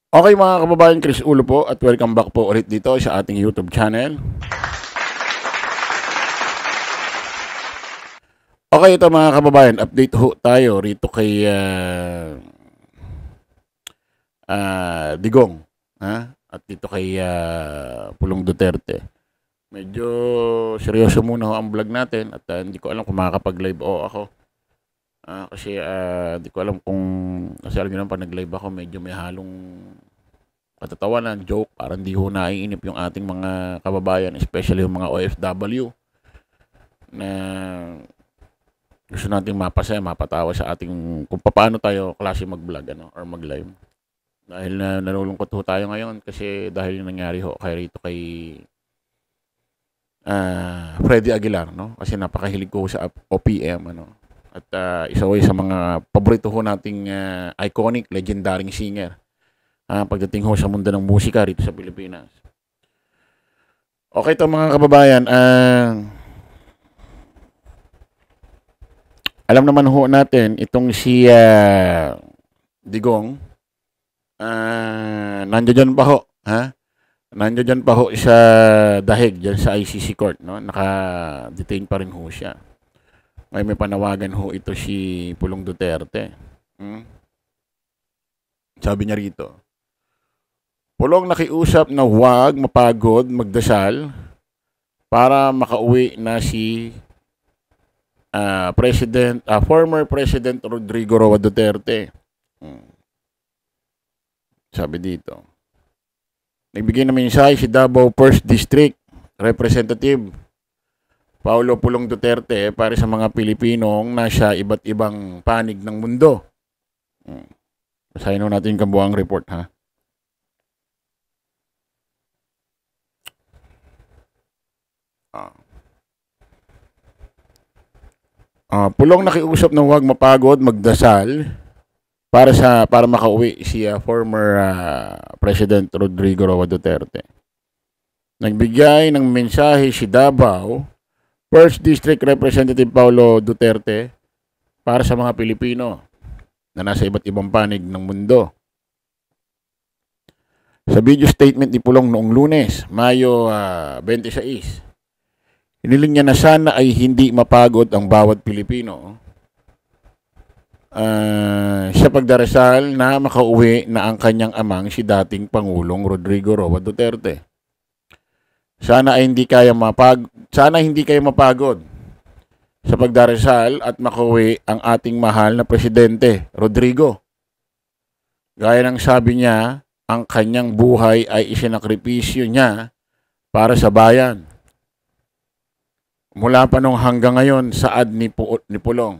Okay mga kababayan, Chris Ulo po at welcome back po ulit dito sa ating YouTube channel. Okay, ito mga kababayan, update ho tayo rito kay Digong, ha? At dito kay Pulong Duterte. Medyo seryoso muna ho ang vlog natin at hindi ko alam kung makakapag-live o ako. Kasi hindi ko alam kung, kasi alam nyo naman pag nag-live ako medyo may halong katatawanan, joke, parang di ho naiinip yung ating mga kababayan, especially yung mga OFW na gusto nating mapasaya, mapatawa sa ating kung paano tayo klase mag-vlog or mag-live. Dahil nalulungkot ho tayo ngayon kasi dahil yung nangyari ho kay Freddy Aguilar, no? Kasi napakahilig ko sa OPM, ano? At isa ho sa mga paborito ho nating iconic, legendary singer. Pagdating ho sa mundo ng musika rito sa Pilipinas. Okay to mga kababayan, alam naman ho natin itong si Digong, nandiyan pa ho, ha? Nandiyan pa ho sa dahig dyan sa ICC court, no? Naka-detain pa rin ho siya. Ngayon may panawagan ho ito si Pulong Duterte. Sabi niya rito, Pulong nakiusap na huwag mapagod magdasal para makauwi na si former President Rodrigo Roa Duterte. Sabi dito. Nagbigay ng mensahe si Davao 1st District Representative Paulo Pulong Duterte para sa mga Pilipinong nasa iba't ibang panig ng mundo. Basahin natin yung kabuang report, ha? Pulong nakiusap na huwag mapagod magdasal para makauwi si former President Rodrigo Roa Duterte. Nagbigay ng mensahe si Davao 1st District Representative Paulo Duterte para sa mga Pilipino na nasa iba't ibang panig ng mundo. Sa video statement ni Pulong noong Lunes, Mayo 26, hiniling niya na sana ay hindi mapagod ang bawat Pilipino sa pagdarasal na makauwi na ang kanyang amang si dating Pangulong Rodrigo Roa Duterte. Sana hindi kayo mapagod sa pagdarasal at makauwi ang ating mahal na Presidente Rodrigo. Gaya ng sabi niya, ang kanyang buhay ay isinakripisyo niya para sa bayan. Mula pa nung hanggang ngayon, saad ni Pulong.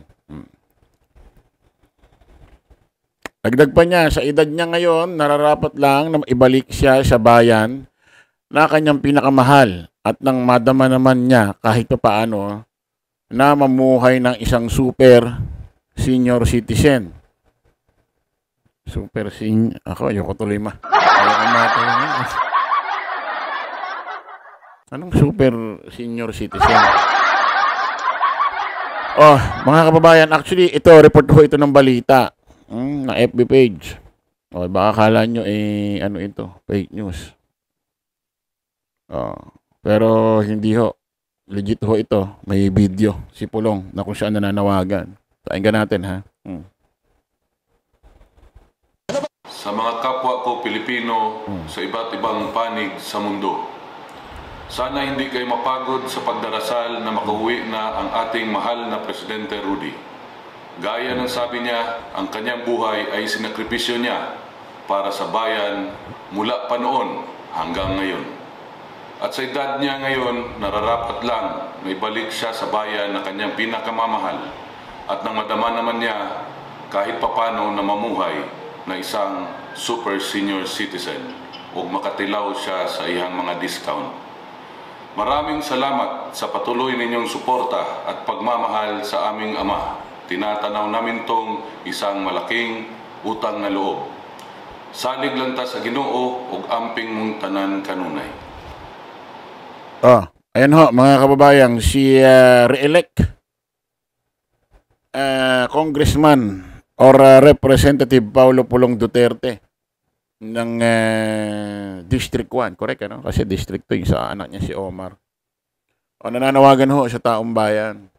Dagdag pa niya, sa edad niya ngayon, nararapat lang na ibalik siya sa bayan na kanyang pinakamahal at nang madama naman niya kahit paano na mamuhay ng isang super senior citizen. Super senior? Ako, ayoko tuloy ayoko matulungan. Anong super senior citizen? Oh, mga kababayan, actually, ito, report ko ito ng balita. Na FB page. O, baka akala nyo, ano ito, fake news. Pero hindi ho. Legit ho ito. May video, si Pulong, na kung saan nananawagan. Pakinggan natin, ha? Sa mga kapwa ko Pilipino sa iba't ibang panig sa mundo, sana hindi kayo mapagod sa pagdarasal na makauwi na ang ating mahal na Presidente Rudy. Gaya ng sabi niya, ang kanyang buhay ay sinakripisyo niya para sa bayan mula pa noon hanggang ngayon. At sa edad niya ngayon, nararapat lang na ibalik siya sa bayan na kanyang pinakamamahal at nang madama naman niya kahit papano na mamuhay na isang super senior citizen o makatilaw siya sa iyang mga discount. Maraming salamat sa patuloy ninyong suporta at pagmamahal sa aming ama. Tinatanaw namin tong isang malaking utang na loob. Salig lang ta sa Ginoo ug amping mong tanan kanunay. Ayan ho, mga kababayan, si re-elect Congressman or Representative Paulo Pulong Duterte. ng District 1, correct ano? Kasi District 2 yung sa anak niya si Omar. O nananawagan ho sa taong bayan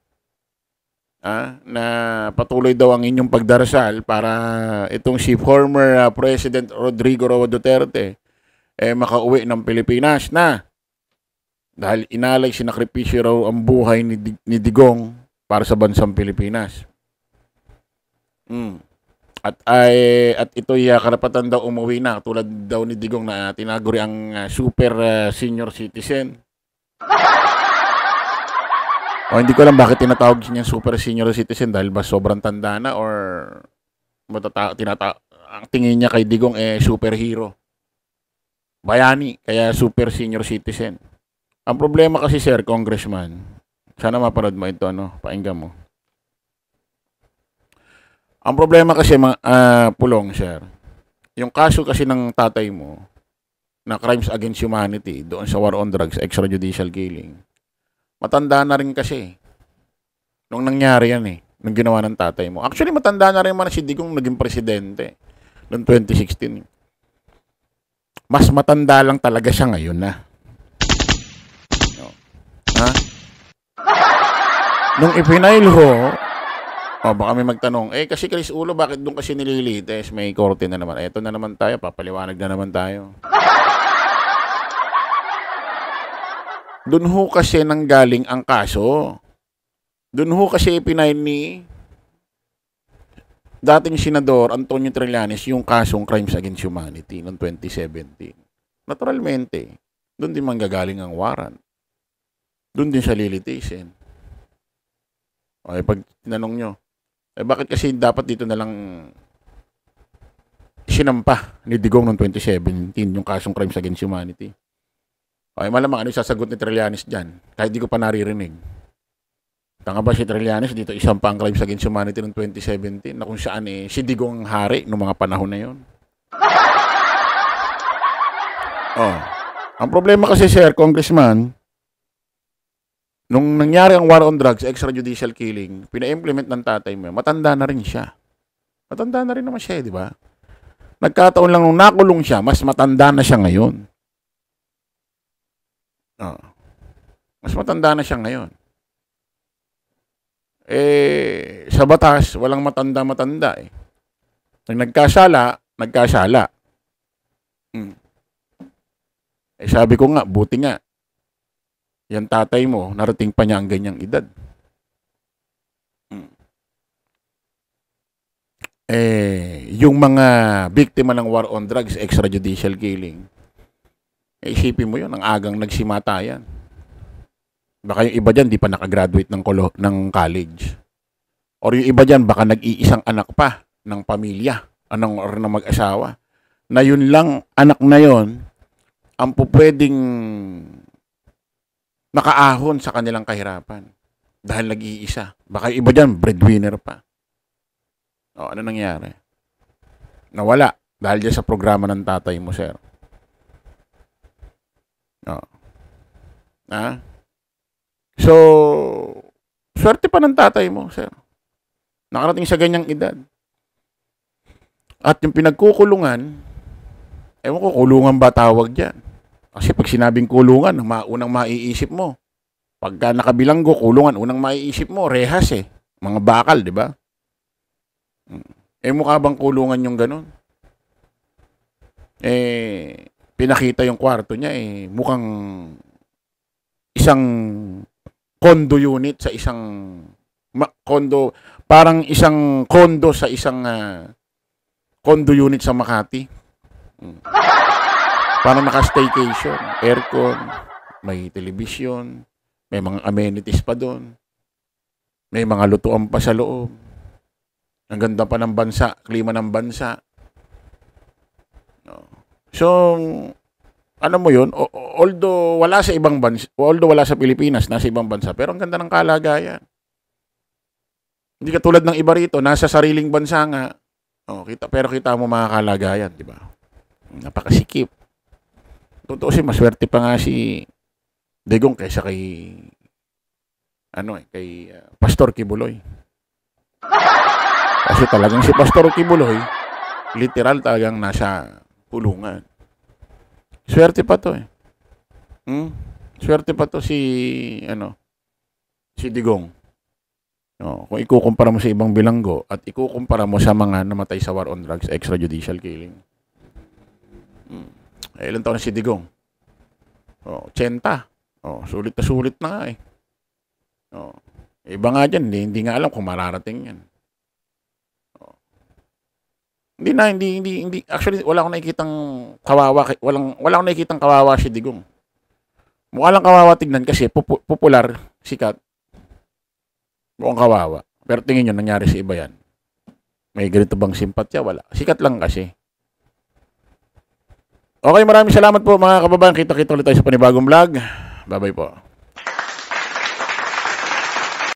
na patuloy daw ang inyong pagdarasal para itong si former President Rodrigo Roa Duterte makauwi ng Pilipinas na dahil inalay sinakripisyo raw ang buhay ni Digong para sa bansang Pilipinas. At ito'y karapatan daw umuwi na tulad daw ni Digong na tinaguri ang super senior citizen. O hindi ko alam bakit tinatawag niya super senior citizen dahil ba sobrang tanda na or ang tingin niya kay Digong superhero. Bayani, kaya super senior citizen. Ang problema kasi sir, congressman, sana mapanood mo ito, painggan mo. Ang problema kasi Pulong sir, yung kaso kasi ng tatay mo na crimes against humanity doon sa war on drugs, extrajudicial killing. Matanda na rin kasi. Nung nangyari yan nung ginawa ng tatay mo. Actually, matanda na rin man si Digong naging presidente noong 2016. Mas matanda lang talaga siya ngayon na. Nung ipinail ho, baka may magtanong, kasi Chris Ulo, bakit doon kasi nililites? May korte na naman. Eto na naman tayo, papaliwanag na naman tayo. Doon ho kasi nanggaling ang kaso. Doon ho kasi ipinail ni dating Senador Antonio Trillanes yung kasong crimes against humanity noong 2017. Naturalmente, doon din manggagaling ang warrant. Doon din siya lilitisin. Pag tinanong nyo, bakit kasi dapat dito na lang sinampa ni Digong noong 2017 yung kasong crimes against humanity? Malamang ano yung sasagot ni Trillanes dyan? Kahit di ko pa naririnig. Tanga ba si Trillanes dito isang pa ang crimes against humanity noong 2017 na kung saan si Digong ang hari noong mga panahon na yun? Ang problema kasi sir, congressman, nung nangyari ang war on drugs, extrajudicial killing, pina-implement ng tatay mo, matanda na rin siya. Matanda na rin naman siya, di ba? Nagkataon lang nung nakulong siya, mas matanda na siya ngayon. Mas matanda na siya ngayon. Sa batas, walang matanda-matanda Nang nagkasala. Sabi ko nga, buti nga, yan tatay mo, narating pa niya ang ganyang edad. Yung mga biktima ng war on drugs, extrajudicial killing, isipin mo yun, ang agang nagsimatayan. Baka yung iba dyan, di pa nakagraduate ng college. Or yung iba dyan, baka nag-iisang anak pa ng pamilya, or ng mag-asawa. Na yun lang, anak na yun, ang pupwedeng nakaahon sa kanilang kahirapan. Dahil nag-iisa. Baka yung iba dyan, breadwinner pa. Ano nangyari? Nawala. Dahil dyan sa programa ng tatay mo, sir. So, swerte pa ng tatay mo, sir. Nakarating sa ganyang edad. At yung pinagkukulungan, ewan ko, kulungan ba tawag dyan? Kasi pag sinabing kulungan, unang maiisip mo. Pagka nakabilanggo, kulungan, unang maiisip mo, rehas Mga bakal, di ba? Mukha bang kulungan yung ganun? Pinakita yung kwarto niya, mukhang isang condo unit sa isang condo, parang isang condo sa isang condo unit sa Makati. Parang naka-staycation, aircon, may television, may mga amenities pa doon. May mga lutuan pa sa loob. Ang ganda pa ng bansa, klima ng bansa. So, ano mo yun, although wala sa ibang bansa, although wala sa Pilipinas, nasa ibang bansa, pero ang ganda ng kalagayan. Hindi katulad ng iba rito, nasa sariling bansa nga, pero kita mo mga kalagayan, di ba? Napakasikip. Totoo si maswerte pa nga si Digong kaysa kay Pastor Kibuloy. Kasi talagang si Pastor Kibuloy, literal talagang nasa kulungan. Swerte pa to eh. Swerte pa to si Digong. No, kung ikukumpara mo sa ibang bilanggo at ikukumpara mo sa mga namatay sa war on drugs, extrajudicial killing. Ilan taon na si Digong? 80. Sulit na nga eh. Iba nga dyan, hindi nga alam kung mararating yan. Hindi. Actually, wala akong nakikitang kawawa. Wala akong nakikitang kawawa si Digong. Mukha lang kawawa tignan kasi popular, sikat. Mukhang kawawa. Pero tingin nyo, nangyari sa iba yan. May ganito bang simpatya? Wala. Sikat lang kasi. Okay, maraming salamat po mga kababayan. Kita-kita ulit tayo sa panibagong vlog. Bye-bye po.